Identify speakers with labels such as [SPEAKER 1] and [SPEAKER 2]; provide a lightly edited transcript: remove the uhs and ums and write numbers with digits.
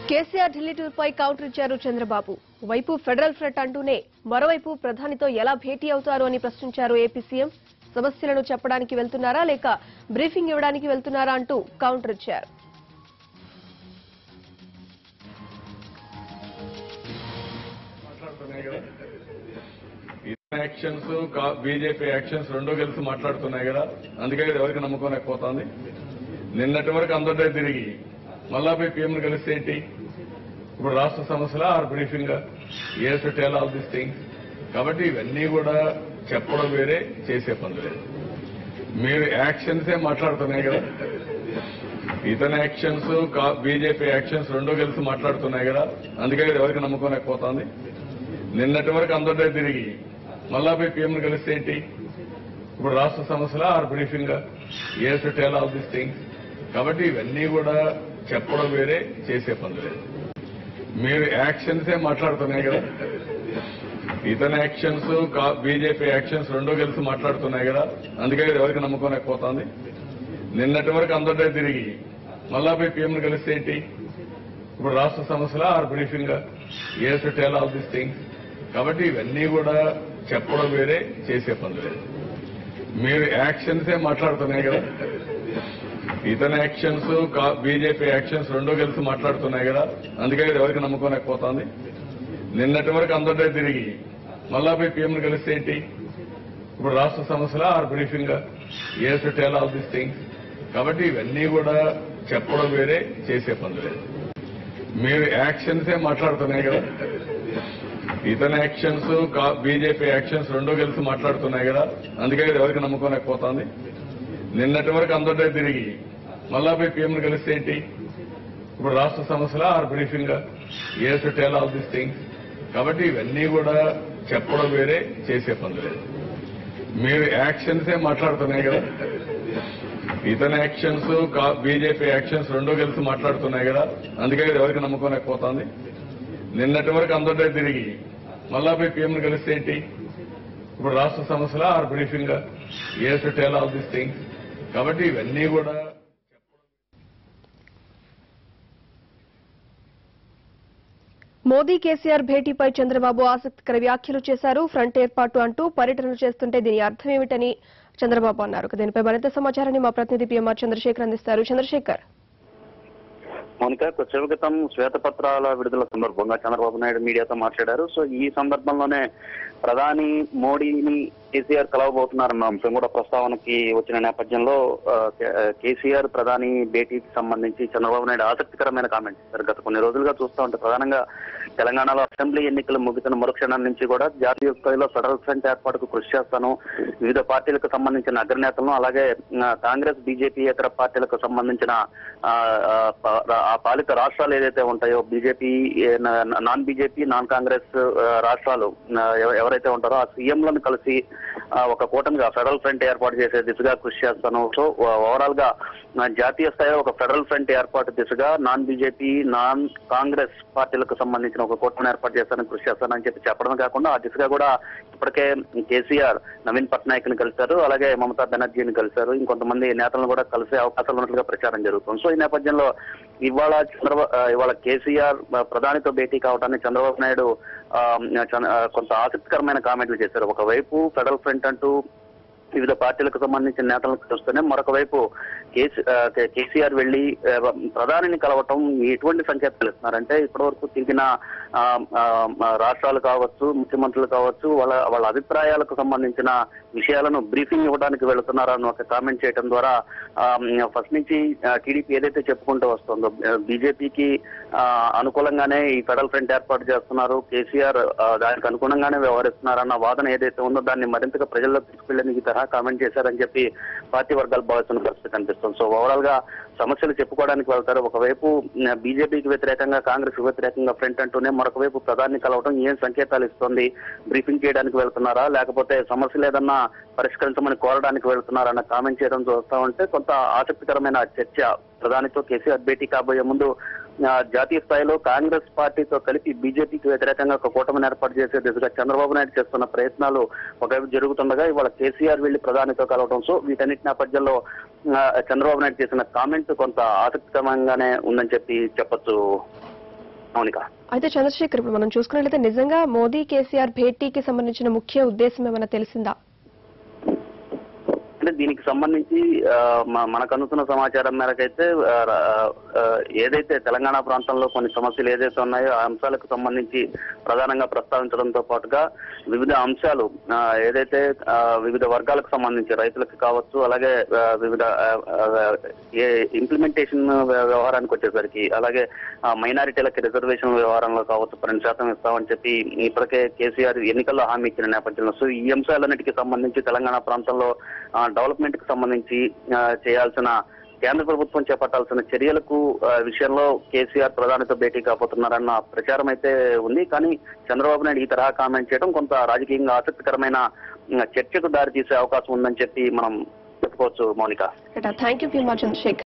[SPEAKER 1] KCR Delhi tour పై counter ఇచ్చారు చంద్రబాబు. వైపు federal front అంటూనే మరోవైపు ప్రధానితో ఎలా భేటీ అవుతారు అని ప్రశ్నించారు ఏపీ సీఎం. సమస్యలను చెప్పడానికి వెళ్తున్నారా లేక బ్రీఫింగ్ ఇవ్వడానికి వెళ్తున్నారా అంటూ కౌంటర్ ఇచ్చారు.
[SPEAKER 2] బీజేపీ యాక్షన్స్ రెండో కలిసి మాట్లాడుతున్నాయి కదా, అందుకే ఎవరికి నమ్మకం లేకపోతుంది. నిన్నటి వరకు అందరితో తిరిగి మళ్ళా పోయి పీఎంను కలిస్తే ఏంటి? ఇప్పుడు రాష్ట్ర సమస్యల are briefing as tell all this things. కాబట్టి ఇవన్నీ కూడా చెప్పడం వేరే, చేసే పని లేదు. మీరు యాక్షన్సే మాట్లాడుతున్నాయి కదా, ఇతని యాక్షన్స్ బీజేపీ యాక్షన్స్ రెండో కలిసి మాట్లాడుతున్నాయి కదా, అందుకే ఎవరికి నమ్మకం లేకపోతుంది. నిన్నటి వరకు అందరితో తిరిగి మళ్ళా పోయి పీఎంను కలిస్తే ఏంటి? ఇప్పుడు రాష్ట్ర సమస్యల are briefing as tell all this things. కాబట్టి ఇవన్నీ కూడా చెప్పడం వేరే, చేసే పని లేదు. మీరు యాక్షన్సే మాట్లాడుతున్నాయి కదా, ఇతని యాక్షన్స్ బీజేపీ యాక్షన్స్ రెండో కలిసి మాట్లాడుతున్నాయి కదా, అందుకే ఎవరికి నమ్మకం లేకపోతుంది. నిన్నటి వరకు అందరితో తిరిగి మళ్ళా పోయి పీఎంను కలిస్తే ఏంటి? ఇప్పుడు రాష్ట్ర సమస్యల are briefing as tell all this things. కాబట్టి ఇవన్నీ కూడా చెప్పడం వేరే, చేసే పని లేదు. మీరు యాక్షన్సే మాట్లాడుతున్నాయి కదా, ఇతని యాక్షన్స్ బీజేపీ యాక్షన్స్ రెండో కలిసి మాట్లాడుతున్నాయి కదా, అందుకే ఎవరికి నమ్మకం లేకపోతుంది. నిన్నటి వరకు అందరితో తిరిగి మళ్ళా పోయి పీఎంను కలిస్తే ఏంటి? ఇప్పుడు రాష్ట్ర సమస్యల are briefing as tell all this things. కాబట్టి ఇవన్నీ కూడా చెప్పడం వేరే, చేసే పని లేదు. మీరు యాక్షన్సే మాట్లాడుతున్నాయి కదా, ఇతని యాక్షన్స్ బీజేపీ యాక్షన్స్ రెండో కలిసి మాట్లాడుతున్నాయి కదా, అందుకే ఎవరికి నమ్మకం లేకపోతుంది. నిన్నటి వరకు అందరితో తిరిగి మళ్ళా పోయి పీఎంను కలిస్తే ఏంటి? ఇప్పుడు రాష్ట్ర సమస్యల are briefing as tell all this things. కాబట్టి ఇవన్నీ కూడా చెప్పడం వేరే, చేసే పని లేదు. మీరు యాక్షన్సే మాట్లాడుతున్నాయి కదా, ఇతని యాక్షన్స్ బీజేపీ యాక్షన్స్ రెండో కలిసి మాట్లాడుతున్నాయి కదా, అందుకే ఎవరికి నమ్మకం లేకపోతుంది. నిన్నటి వరకు అందరితో తిరిగి మళ్ళా పోయి పీఎంను కలిస్తే ఏంటి? ఇప్పుడు రాష్ట్ర సమస్యల are briefing as tell all this things. కాబట్టి ఇవన్నీ కూడా
[SPEAKER 1] మోదీ కేసీఆర్ భేటీపై చంద్రబాబు ఆసక్తికర వ్యాఖ్యలు చేశారు. ఫ్రంట్ ఏర్పాటు అంటూ పర్యటనలు చేస్తుంటే దీని అర్థం ఏమిటని చంద్రబాబు అన్నారు. దీనిపై మరింత సమాచారాన్ని మా ప్రతినిధి పిఎంఆర్ చంద్రశేఖర్ అందిస్తారు. చంద్రశేఖర్.
[SPEAKER 3] మౌనిక, కొద్దిసేపు క్రితం శ్వేతపత్రాల విడుదల సందర్భంగా చంద్రబాబు నాయుడు మీడియాతో మాట్లాడారు. సో ఈ సందర్భంలోనే ప్రధాని మోడీని కేసీఆర్ కలవబోతున్నారన్న అంశం కూడా ప్రస్తావనకి వచ్చిన నేపథ్యంలో కేసీఆర్ ప్రధాని భేటీకి సంబంధించి చంద్రబాబు నాయుడు ఆసక్తికరమైన కామెంట్స్ చేశారు. గత కొన్ని రోజులుగా చూస్తూ ఉంటే ప్రధానంగా తెలంగాణలో అసెంబ్లీ ఎన్నికలు ముగిసిన మరుక్షణం నుంచి కూడా జాతీయ స్థాయిలో ఫెడరల్ ఫ్రంట్ ఏర్పాటుకు కృషి చేస్తాను, వివిధ పార్టీలకు సంబంధించిన అగ్రనేతలను అలాగే కాంగ్రెస్ బీజేపీ ఇతర పార్టీలకు సంబంధించిన ఆ పాలిత రాష్ట్రాలు ఏదైతే ఉంటాయో BJP non BJP non Congress రాష్ట్రాలు ఎవరైతే ఉంటారో ఆ సీఎంలను కలిసి ఒక కూటమిగా ఫెడరల్ ఫ్రంట్ ఏర్పాటు చేసే దిశగా కృషి చేస్తాను. సో ఓవరాల్ గా జాతీయ స్థాయిలో ఒక ఫెడరల్ ఫ్రంట్ ఏర్పాటు దిశగా నాన్ బీజేపీ నాన్ కాంగ్రెస్ పార్టీలకు సంబంధించిన ఒక కూటమిని ఏర్పాటు చేస్తానని కృషి చేస్తానని చెప్పడమే కాకుండా ఆ దిశగా కూడా ఇప్పటికే కేసీఆర్ నవీన్ పట్నాయక్ ని కలిశారు, అలాగే మమతా బెనర్జీని కలిశారు, ఇంకొంతమంది నేతలను కూడా కలిసే అవకాశాలు ఉన్నట్లుగా ప్రచారం జరుగుతుంది. సో ఈ నేపథ్యంలో ఇవాళ కేసీఆర్ ప్రధానితో భేటీ కావడాన్ని చంద్రబాబు నాయుడు కొంత ఆసక్తికరమైన కామెంట్లు చేశారు. ఒకవైపు ఫెడరల్ ఫ్రంట్ అంటూ వివిధ పార్టీలకు సంబంధించిన నేతలను చూస్తూనే మరొక వైపు కేసీఆర్ వెళ్లి ప్రధానిని కలవటం ఎటువంటి సంకేతాలు ఇస్తున్నారంటే ఇప్పటివరకు తిరిగిన రాష్ట్రాలు కావచ్చు, ముఖ్యమంత్రులు కావచ్చు, వాళ్ళ అభిప్రాయాలకు సంబంధించిన విషయాలను బ్రీఫింగ్ ఇవ్వడానికి వెళుతున్నారని ఒక కామెంట్ చేయడం ద్వారా ఫస్ట్ నుంచి టీడీపీ ఏదైతే చెప్పుకుంటూ వస్తుందో బీజేపీకి అనుకూలంగానే ఈ ఫెడరల్ ఫ్రంట్ ఏర్పాటు చేస్తున్నారు, కేసీఆర్ దానికి అనుగుణంగానే వ్యవహరిస్తున్నారన్న వాదన ఏదైతే ఉందో దాన్ని మరింతగా ప్రజల్లో తీసుకెళ్లేందుకు తరహా కామెంట్ చేశారని చెప్పి పార్టీ వర్గాలు భావిస్తున్న పరిస్థితి కనిపిస్తుంది. సో ఓవరాల్ గా సమస్యలు చెప్పుకోవడానికి వెళ్తారు. ఒకవైపు బీజేపీకి వ్యతిరేకంగా కాంగ్రెస్ వ్యతిరేకంగా ఫ్రంట్ అంటూనే మరొక వైపు ప్రధాని కలవటం ఏం సంకేతాలు ఇస్తుంది? బ్రీఫింగ్ చేయడానికి వెళ్తున్నారా లేకపోతే సమస్యలు ఏదన్నా పరిష్కరించమని కోరడానికి వెళ్తున్నారా అన్న కామెంట్ చేయడం చూస్తా ఉంటే కొంత ఆసక్తికరమైన చర్చ. ప్రధానితో కేసీఆర్ భేటీ కాబోయే ముందు జాతీయ స్థాయిలో కాంగ్రెస్ పార్టీతో కలిపి బీజేపీకి వ్యతిరేకంగా ఒక కూటమిని ఏర్పాటు చేసే దిశగా చంద్రబాబు నాయుడు చేస్తున్న ప్రయత్నాలు ఒకవైపు జరుగుతుండగా ఇవాళ కేసీఆర్ వెళ్లి ప్రధానితో కలవడం. సో వీటన్నిటి నేపథ్యంలో చంద్రబాబు నాయుడు చేసిన కామెంట్ కొంత ఆసక్తికరంగానే ఉందని చెప్పొచ్చు మౌనిక.
[SPEAKER 1] అయితే చంద్రశేఖర్, ఇప్పుడు మనం చూసుకున్నట్లయితే నిజంగా మోదీ కేసీఆర్ భేటీకి సంబంధించిన ముఖ్య ఉద్దేశం ఏమైనా తెలిసిందా?
[SPEAKER 3] అంటే దీనికి సంబంధించి మనకు అందుతున్న సమాచారం మేరకైతే ఏదైతే తెలంగాణ ప్రాంతంలో కొన్ని సమస్యలు ఏదైతే ఉన్నాయో ఆ అంశాలకు సంబంధించి ప్రధానంగా ప్రస్తావించడంతో పాటుగా వివిధ అంశాలు ఏదైతే వివిధ వర్గాలకు సంబంధించి రైతులకు కావచ్చు, అలాగే వివిధ ఇంప్లిమెంటేషన్ వ్యవహారానికి వచ్చేసరికి, అలాగే మైనారిటీలకి రిజర్వేషన్ వ్యవహారంలో కావచ్చు 2% ఇస్తామని చెప్పి ఇప్పటికే కేసీఆర్ ఎన్నికల్లో హామీ ఇచ్చిన నేపథ్యంలో సో ఈ అంశాలన్నిటికీ సంబంధించి తెలంగాణ ప్రాంతంలో డెవలప్మెంట్ కి సంబంధించి చేయాల్సిన కేంద్ర ప్రభుత్వం చేపట్టాల్సిన చర్యలకు విషయంలో కేసీఆర్ ప్రధానితో భేటీ కాబోతున్నారన్న ప్రచారం అయితే ఉంది. కానీ చంద్రబాబు నాయుడు ఈ తరహా కామెంట్ చేయడం కొంత రాజకీయంగా ఆసక్తికరమైన చర్చకు దారి తీసే అవకాశం ఉందని చెప్పి మనం చెప్పుకోవచ్చు. Mounika,
[SPEAKER 1] thank you Chandrasekhar.